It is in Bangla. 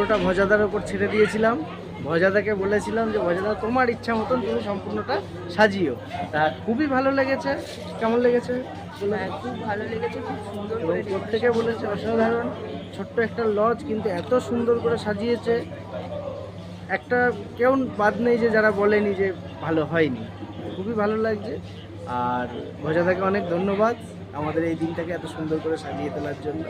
পুরোটা ভজাদার ওপর ছেড়ে দিয়েছিলাম। ভজাদাকে বলেছিলাম যে ভজাদা তোমার ইচ্ছা মতন তুমি সম্পূর্ণটা সাজিও। তা খুবই ভালো লেগেছে। কেমন লেগেছে? খুব ভালো লেগেছে, খুব সুন্দর এবং করে প্রত্যেকে বলেছে অসাধারণ, ছোট্ট একটা লজ কিন্তু এত সুন্দর করে সাজিয়েছে, একটা কেউ বাদ নেই যে যারা বলেনি যে ভালো হয়নি। খুবই ভালো লাগছে। আর ভজাদাকে অনেক ধন্যবাদ আমাদের এই দিনটাকে এত সুন্দর করে সাজিয়ে তোলার জন্য।